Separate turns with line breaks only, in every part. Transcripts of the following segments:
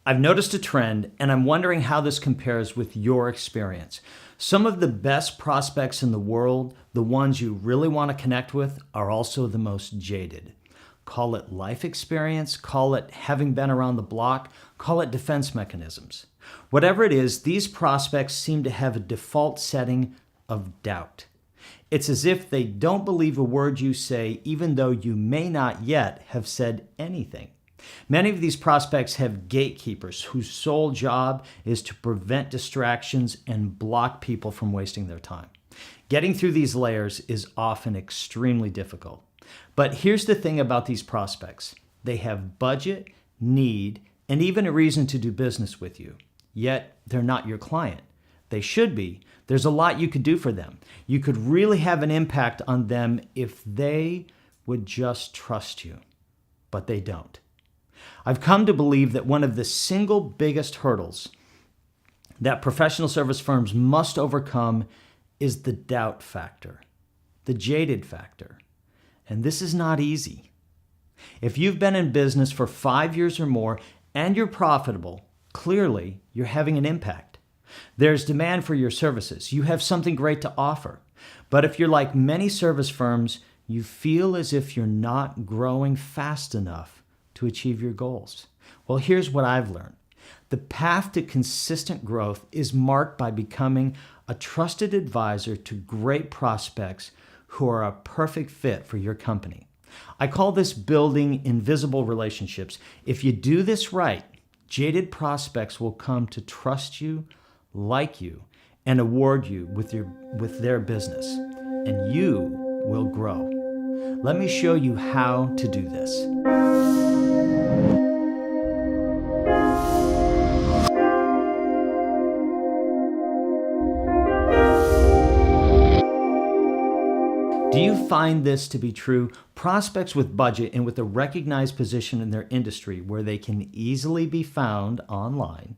I've noticed a trend, and I'm wondering how this compares with your experience. Some of the best prospects in the world, the ones you really want to connect with, are also the most jaded. Call it life experience, call it having been around the block, call it defense mechanisms. Whatever it is, these prospects seem to have a default setting of doubt. It's as if they don't believe a word you say, even though you may not yet have said anything. Many of these prospects have gatekeepers whose sole job is to prevent distractions and block people from wasting their time. Getting through these layers is often extremely difficult. But here's the thing about these prospects. They have budget, need, and even a reason to do business with you. Yet they're not your client. They should be. There's a lot you could do for them. You could really have an impact on them if they would just trust you. But they don't. I've come to believe that one of the single biggest hurdles that professional service firms must overcome is the doubt factor, the jaded factor. And this is not easy. If you've been in business for 5 years or more and you're profitable, clearly you're having an impact. There's demand for your services. You have something great to offer. But if you're like many service firms, you feel as if you're not growing fast enough to achieve your goals. Well, here's what I've learned. The path to consistent growth is marked by becoming a trusted advisor to great prospects who are a perfect fit for your company. I call this building invisible relationships. If you do this right, jaded prospects will come to trust you, like you, and award you with their business, and you will grow. Let me show you how to do this. Do you find this to be true? Prospects with budget and with a recognized position in their industry where they can easily be found online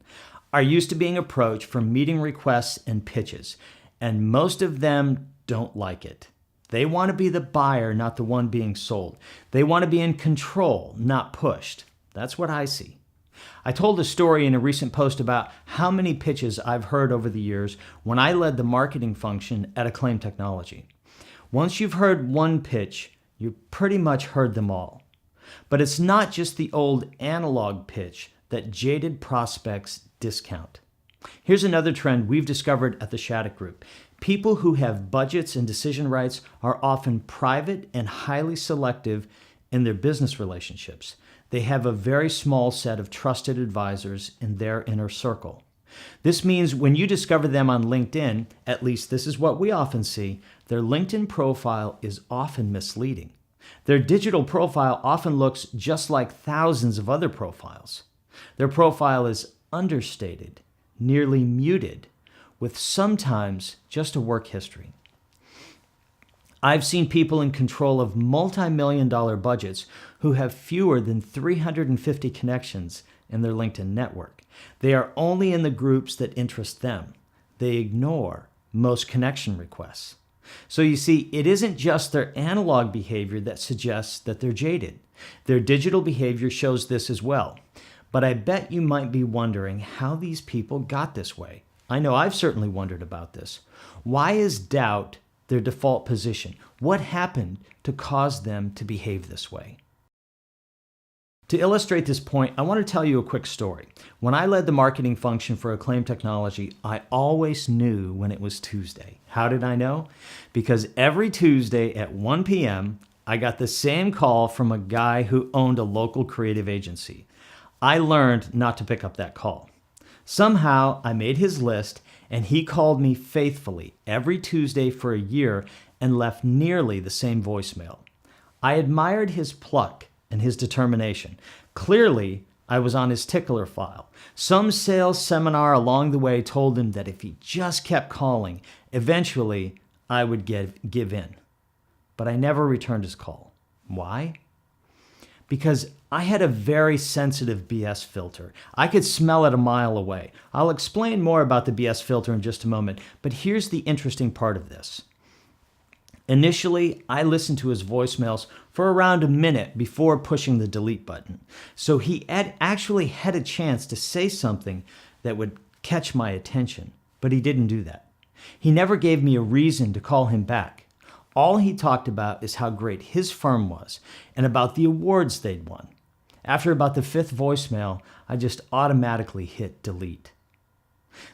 are used to being approached for meeting requests and pitches, and most of them don't like it. They want to be the buyer, not the one being sold. They want to be in control, not pushed. That's what I see. I told a story in a recent post about how many pitches I've heard over the years when I led the marketing function at Acclaim Technology. Once you've heard one pitch, you've pretty much heard them all. But it's not just the old analog pitch that jaded prospects discount. Here's another trend we've discovered at the Shattuck Group. People who have budgets and decision rights are often private and highly selective in their business relationships. They have a very small set of trusted advisors in their inner circle. This means when you discover them on LinkedIn, at least this is what we often see, their LinkedIn profile is often misleading. Their digital profile often looks just like thousands of other profiles. Their profile is understated, nearly muted, with sometimes just a work history. I've seen people in control of multi-million-dollar budgets who have fewer than 350 connections in their LinkedIn network. They are only in the groups that interest them. They ignore most connection requests. So you see, it isn't just their analog behavior that suggests that they're jaded. Their digital behavior shows this as well. But I bet you might be wondering how these people got this way. I know I've certainly wondered about this. Why is doubt their default position? What happened to cause them to behave this way? To illustrate this point, I want to tell you a quick story. When I led the marketing function for Acclaim Technology, I always knew when it was Tuesday. How did I know? Because every Tuesday at 1 p.m., I got the same call from a guy who owned a local creative agency. I learned not to pick up that call. Somehow, I made his list, and he called me faithfully every Tuesday for a year and left nearly the same voicemail. I admired his pluck and his determination. Clearly, I was on his tickler file. Some sales seminar along the way told him that if he just kept calling, eventually I would give in. But I never returned his call. Why? Because I had a very sensitive BS filter. I could smell it a mile away. I'll explain more about the BS filter in just a moment, but here's the interesting part of this. Initially, I listened to his voicemails for around a minute before pushing the delete button, so he actually had a chance to say something that would catch my attention, but he didn't do that. He never gave me a reason to call him back. All he talked about is how great his firm was and about the awards they'd won. After about the fifth voicemail, I just automatically hit delete.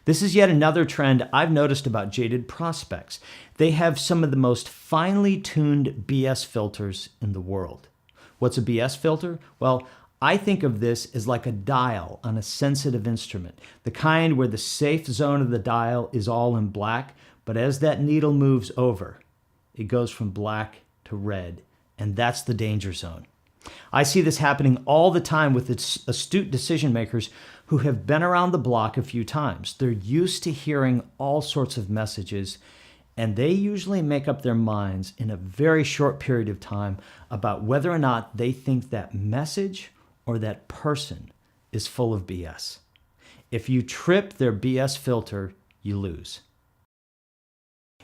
This is yet another trend I've noticed about Jaded prospects. They have some of the most finely tuned BS filters in the world. What's a BS filter? Well, I think of this as like a dial on a sensitive instrument, the kind where the safe zone of the dial is all in black, but as that needle moves over, it goes from black to red, and that's the danger zone. I see this happening all the time with astute decision makers who have been around the block a few times. They're used to hearing all sorts of messages, and they usually make up their minds in a very short period of time about whether or not they think that message or that person is full of BS. If you trip their BS filter, you lose.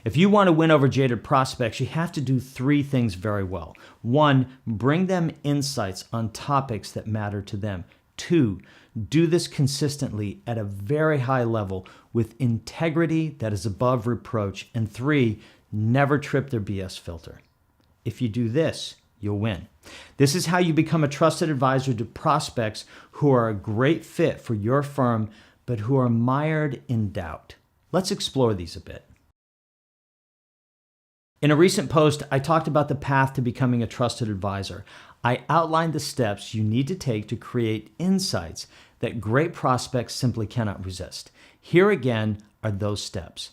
If you want to win over jaded prospects, you have to do three things very well. One, bring them insights on topics that matter to them. Two, do this consistently at a very high level with integrity that is above reproach. And three, never trip their BS filter. If you do this, you'll win. This is how you become a trusted advisor to prospects who are a great fit for your firm, but who are mired in doubt. Let's explore these a bit. In a recent post, I talked about the path to becoming a trusted advisor. I outlined the steps you need to take to create insights that great prospects simply cannot resist. Here again are those steps.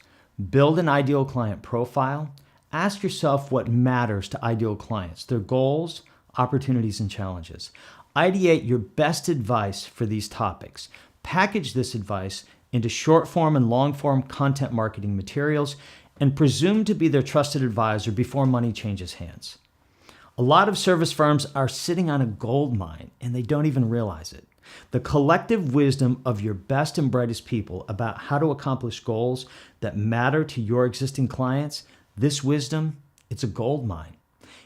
Build an ideal client profile. Ask yourself what matters to ideal clients, their goals, opportunities, and challenges. Ideate your best advice for these topics. Package this advice into short-form and long-form content marketing materials and presume to be their trusted advisor before money changes hands. A lot of service firms are sitting on a gold mine and they don't even realize it. The collective wisdom of your best and brightest people about how to accomplish goals that matter to your existing clients, this wisdom, it's a gold mine.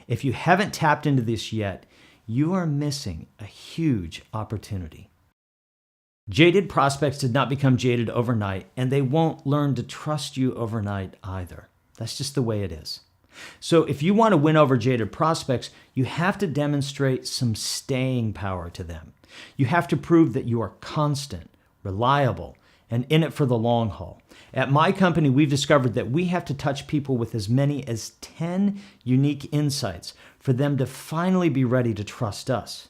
If you haven't tapped into this yet, you are missing a huge opportunity. Jaded prospects did not become jaded overnight, and they won't learn to trust you overnight either. That's just the way it is. So if you want to win over jaded prospects, you have to demonstrate some staying power to them. You have to prove that you are constant, reliable, and in it for the long haul. At my company, we've discovered that we have to touch people with as many as 10 unique insights for them to finally be ready to trust us.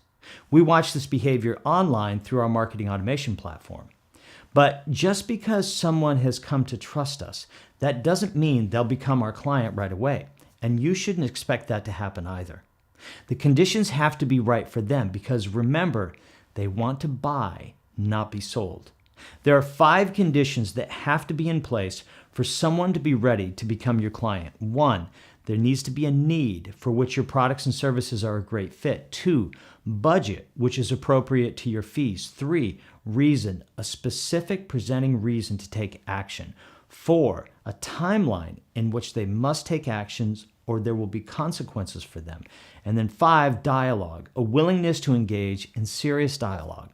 We watch this behavior online through our marketing automation platform. But just because someone has come to trust us, that doesn't mean they'll become our client right away. And you shouldn't expect that to happen either. The conditions have to be right for them because remember, they want to buy, not be sold. There are 5 conditions that have to be in place for someone to be ready to become your client. 1, there needs to be a need for which your products and services are a great fit. 2, budget, which is appropriate to your fees. 3, reason, a specific presenting reason to take action. 4, a timeline in which they must take actions or there will be consequences for them. And then 5, dialogue, a willingness to engage in serious dialogue.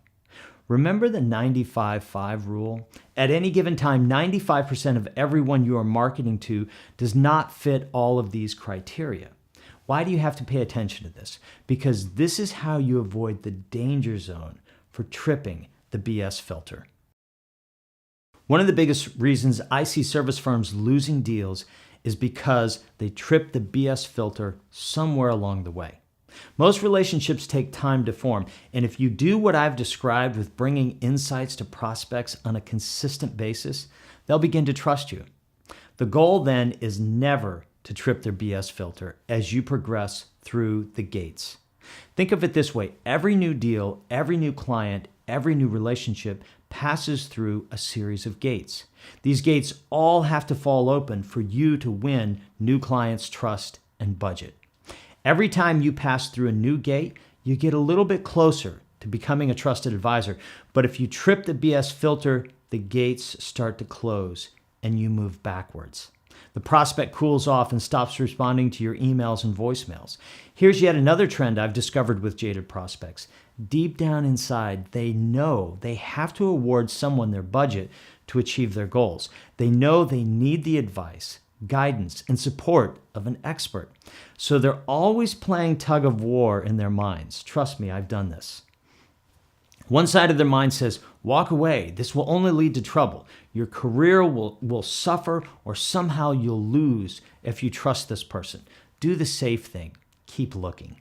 Remember the 95-5 rule? At any given time, 95% of everyone you are marketing to does not fit all of these criteria. Why do you have to pay attention to this? Because this is how you avoid the danger zone for tripping the BS filter. One of the biggest reasons I see service firms losing deals is because they trip the BS filter somewhere along the way. Most relationships take time to form, and if you do what I've described with bringing insights to prospects on a consistent basis, they'll begin to trust you. The goal then is never to trip their BS filter as you progress through the gates. Think of it this way: every new deal, every new client, every new relationship passes through a series of gates. These gates all have to fall open for you to win new clients' trust and budget. Every time you pass through a new gate, you get a little bit closer to becoming a trusted advisor. But if you trip the BS filter, the gates start to close and you move backwards. The prospect cools off and stops responding to your emails and voicemails. Here's yet another trend I've discovered with jaded prospects. Deep down inside, they know they have to award someone their budget to achieve their goals. They know they need the advice, guidance, and support of an expert. So they're always playing tug of war in their minds. Trust me, I've done this. One side of their mind says, walk away. This will only lead to trouble. Your career will suffer, or somehow you'll lose if you trust this person. Do the safe thing. Keep looking.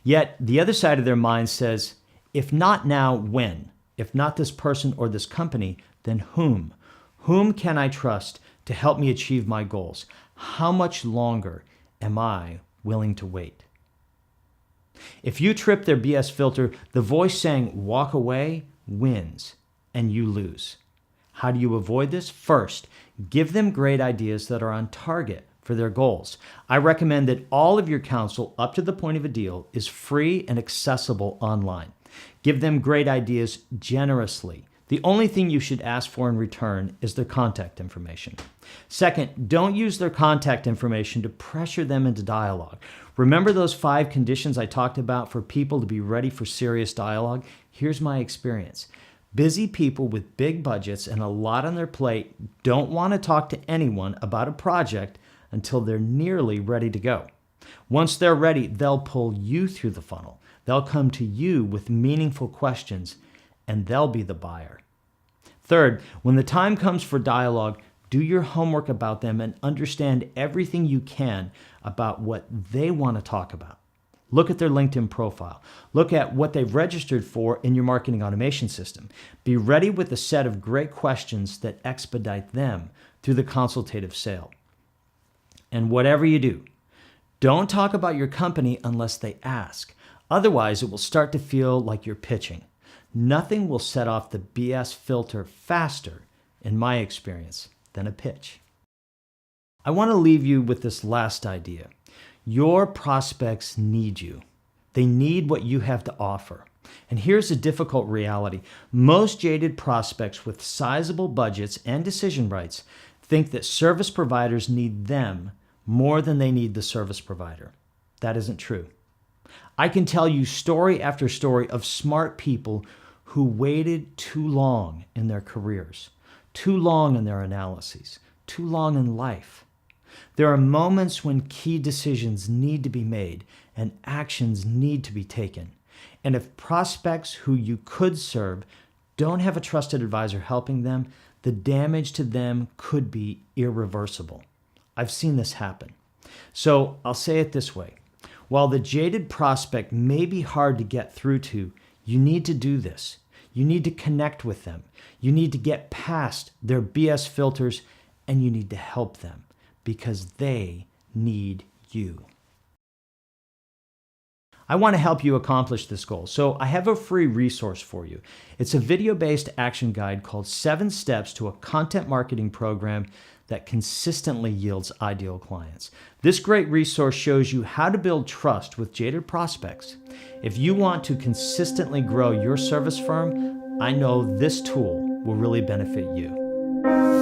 Yet the other side of their mind says, if not now, when? If not this person or this company, then whom? Whom can I trust to help me achieve my goals? How much longer am I willing to wait? If you trip their BS filter, the voice saying walk away wins and you lose. How do you avoid this? First, give them great ideas that are on target for their goals. I recommend that all of your counsel up to the point of a deal is free and accessible online. Give them great ideas generously. The only thing you should ask for in return is their contact information. Second, don't use their contact information to pressure them into dialogue. Remember those 5 conditions I talked about for people to be ready for serious dialogue? Here's my experience. Busy people with big budgets and a lot on their plate don't want to talk to anyone about a project until they're nearly ready to go. Once they're ready, they'll pull you through the funnel. They'll come to you with meaningful questions, and they'll be the buyer. Third, when the time comes for dialogue, do your homework about them and understand everything you can about what they want to talk about. Look at their LinkedIn profile. Look at what they've registered for in your marketing automation system. Be ready with a set of great questions that expedite them through the consultative sale. And whatever you do, don't talk about your company unless they ask. Otherwise, it will start to feel like you're pitching. Nothing will set off the BS filter faster, in my experience, than a pitch. I want to leave you with this last idea. Your prospects need you. They need what you have to offer. And here's a difficult reality. Most jaded prospects with sizable budgets and decision rights think that service providers need them more than they need the service provider. That isn't true. I can tell you story after story of smart people who waited too long in their careers, too long in their analyses, too long in life. There are moments when key decisions need to be made and actions need to be taken. And if prospects who you could serve don't have a trusted advisor helping them, the damage to them could be irreversible. I've seen this happen. So I'll say it this way. While the jaded prospect may be hard to get through to, you need to do this. You need to connect with them. You need to get past their BS filters, and you need to help them because they need you. I want to help you accomplish this goal, so I have a free resource for you. It's a video-based action guide called 7 Steps to a Content Marketing Program that consistently yields ideal clients. This great resource shows you how to build trust with jaded prospects. If you want to consistently grow your service firm, I know this tool will really benefit you.